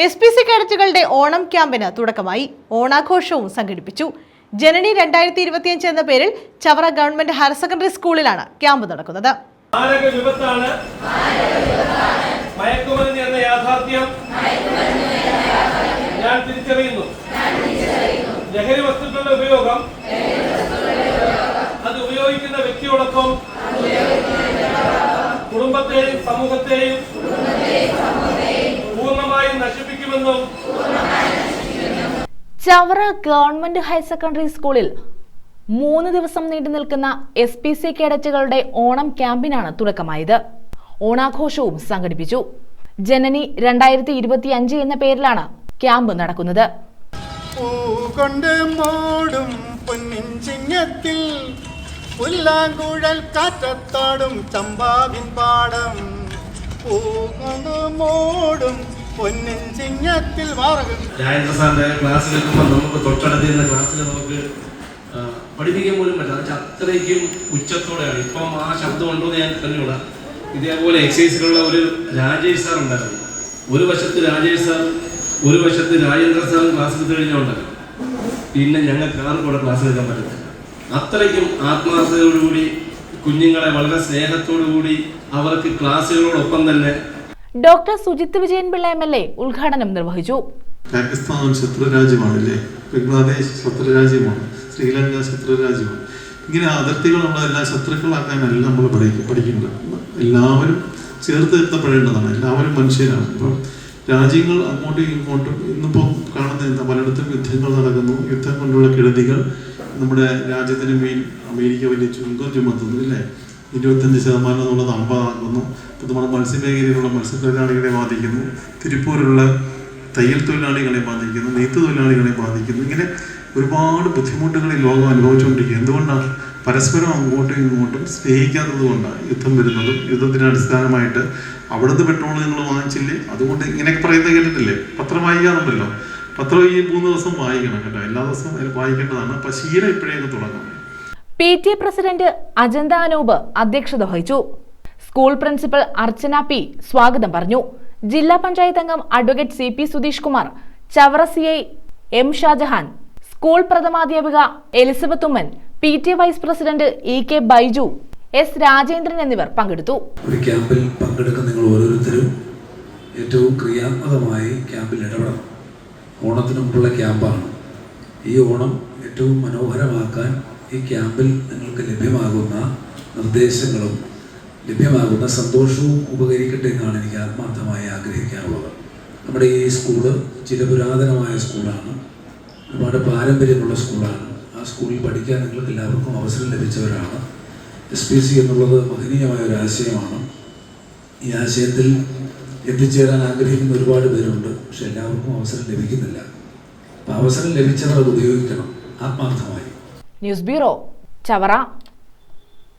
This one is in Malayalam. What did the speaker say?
SPC കേഡറ്റുകളുടെ ഓണം ക്യാമ്പിന് തുടക്കമായി. ഓണാഘോഷവും സംഘടിപ്പിച്ചു. ജനനി 2025 എന്ന പേരിൽ ചവറ ഗവൺമെന്റ് ഹയർ സെക്കൻഡറി സ്കൂളിലാണ് ക്യാമ്പ് നടക്കുന്നത്. മയക്കുമരുന്ന് എന്ന യാഥാർത്ഥ്യം ഞാൻ തിരിച്ചറിയുന്നു. ലഹരി വസ്തുക്കളുടെ ഉപയോഗം അത് ഉപയോഗിക്കുന്ന വ്യക്തിയോടൊപ്പം കുടുംബത്തെയും സമൂഹത്തെയും പൂർണ്ണമായും നശിപ്പിക്കുമെന്നും ചവറ ഗവൺമെന്റ് ഹയർ സെക്കൻഡറി സ്കൂളിൽ 3 ദിവസം നീണ്ടു നിൽക്കുന്ന SPC കേഡറ്റുകളുടെ ഓണം ക്യാമ്പിനാണ് തുടക്കമായത്. ഓണാഘോഷവും സംഘടിപ്പിച്ചു. ജനനി 2025 എന്ന പേരിലാണ് ക്യാമ്പ് നടക്കുന്നത്. പുല്ലാങ്കുഴൽ കാറ്റത്താടും ചമ്പാവിൻ പാടം മൂടും പൊന്നിൻ ചിങ്ങത്തിൽ രാജേന്ദ്ര സാറിന്റെ ക്ലാസ്സിൽ നിൽക്കുമ്പോൾ നമുക്ക് തൊട്ടടുത്തിരുന്ന ക്ലാസ്സിൽ നമുക്ക് പഠിപ്പിക്കാൻ പോലും പറ്റില്ല. അത്രയ്ക്കും ഉച്ചത്തോടെയാണ്. ഇപ്പം ആ ശബ്ദം ഉണ്ടോ എന്ന് ഞാൻ തന്നെയുള്ള ഇതേപോലെ എക്സൈസിലുള്ള ഒരു രാജേഷ് സാർ ഉണ്ടായിരുന്നു. ഒരു വശത്ത് രാജേഷ് സാർ, ഒരു വശത്ത് രാജേന്ദ്ര സാറും ക്ലാസ് എടുത്തു കഴിഞ്ഞുണ്ടായിരുന്നു. പിന്നെ ഞങ്ങൾക്ക് ആർക്കും കൂടെ ക്ലാസ് എടുക്കാൻ പറ്റില്ല. അത്രയ്ക്കും ആത്മാർത്ഥതയോടുകൂടി കുഞ്ഞുങ്ങളെ വളരെ സ്നേഹത്തോടുകൂടി അവർക്ക് ക്ലാസ്സുകളോടൊപ്പം തന്നെ ഡോക്ടർ സുജിത് വിജയൻപിള്ള MLA ഉദ്ഘാടനം നിർവഹിച്ചു. പാകിസ്ഥാൻ ശത്രുരാജ്യമാണല്ലേ, ബംഗ്ലാദേശ് ശത്രുരാജ്യമാണ്, ശ്രീലങ്ക ശത്രുരാജ്യമാണ്. ഇങ്ങനെ അതിർത്തികളുള്ളതെല്ലാം ശത്രുക്കളാക്കാനല്ല നമ്മൾ പഠിക്കേണ്ടത്. എല്ലാവരും ചേർത്ത് നിർത്തപ്പെടേണ്ടതാണ്. എല്ലാവരും മനുഷ്യരാണ്. ഇപ്പം രാജ്യങ്ങൾ അങ്ങോട്ടും ഇങ്ങോട്ടും ഇന്നിപ്പോൾ കാണുന്ന പലയിടത്തും യുദ്ധങ്ങൾ നടക്കുന്നു. യുദ്ധം കൊണ്ടുള്ള കെടുതികൾ നമ്മുടെ രാജ്യത്തിന് മേൽ അമേരിക്ക വലിയ ചുങ്കം ചുമത്തുന്നു, ഇല്ലേ? 25% എന്നുള്ളത് 50 ആക്കുന്നു. ഇപ്പോൾ നമ്മുടെ മത്സ്യമേഖലയിലുള്ള മത്സ്യത്തൊഴിലാളികളെ ബാധിക്കുന്നു, തിരുപ്പൂരുള്ള തയ്യൽ തൊഴിലാളികളെ ബാധിക്കുന്നു, നെയ്ത്ത് തൊഴിലാളികളെ ബാധിക്കുന്നു. ഇങ്ങനെ ഒരുപാട് ബുദ്ധിമുട്ടുകൾ ഈ ലോകം അനുഭവിച്ചുകൊണ്ടിരിക്കുക. എന്തുകൊണ്ടാണ്? പരസ്പരം അങ്ങോട്ടും ഇങ്ങോട്ടും സ്നേഹിക്കാത്തത് കൊണ്ടാണ് യുദ്ധം വരുന്നതും. യുദ്ധത്തിന് അടിസ്ഥാനമായിട്ട് അവിടുന്ന് പെട്രോൾ നിങ്ങൾ വാങ്ങിച്ചില്ലേ, അതുകൊണ്ട് ഇങ്ങനെയൊക്കെ പറയുന്നത് കേട്ടിട്ടില്ലേ? പത്രം വായിക്കാറുണ്ടല്ലോ. പത്രം ഈ 3 ദിവസം വായിക്കണം കേട്ടോ. എല്ലാ ദിവസവും വായിക്കേണ്ടതാണ്. അപ്പം ശീലം ഇപ്പോഴേക്ക് തുടങ്ങണം. PTA പ്രസിഡന്റ് അജന്ത അനൂപ് അധ്യക്ഷത വഹിച്ചു. സ്കൂൾ പ്രിൻസിപ്പൽ അർച്ചന P സ്വാഗതം പറഞ്ഞു. ജില്ലാ പഞ്ചായത്ത് അംഗം advocate CP Sudheesh Kumar, Chavara CI M Shajahan, school പ്രഥമാധ്യാപിക Elizabeth Oommen, PTA vice president EK Baiju, S Rajendran എന്നിവർ പങ്കെടുത്തു. ഒരു ക്യാമ്പിൽ പങ്കെടുക്കുന്ന നിങ്ങൾ ഓരോരുത്തരും ഏറ്റവും ക്രിയാത്മകമായി ക്യാമ്പിൽ ഇടപെടണം. ഓണത്തിന് മുമ്പുള്ള ക്യാമ്പാണ്. ഈ ഓണം ഏറ്റവും മനോഹരമാക്കാൻ ഈ ക്യാമ്പിൽ നിങ്ങൾക്ക് ലഭ്യമാകുന്ന നിർദ്ദേശങ്ങളും ലഭ്യമാകുന്ന സന്തോഷവും ഉപകരിക്കട്ടെ എന്നാണ് എനിക്ക് ആത്മാർത്ഥമായി ആഗ്രഹിക്കാനുള്ളത്. നമ്മുടെ ഈ സ്കൂള് ചിരപുരാതനമായ സ്കൂളാണ്, ഒരുപാട് പാരമ്പര്യമുള്ള സ്കൂളാണ്. ആ സ്കൂളിൽ പഠിക്കാൻ നിങ്ങൾക്ക് എല്ലാവർക്കും അവസരം ലഭിച്ചവരാണ്. SPC എന്നുള്ളത് മഹനീയമായ ഒരു ആശയമാണ്. ഈ ആശയത്തിൽ എത്തിച്ചേരാൻ ആഗ്രഹിക്കുന്ന ഒരുപാട് പേരുണ്ട്. പക്ഷെ എല്ലാവർക്കും അവസരം ലഭിക്കുന്നില്ല. അപ്പം അവസരം ലഭിച്ചവർ അത് ഉപയോഗിക്കണം ആത്മാർത്ഥമായി. News bureau, Chavara.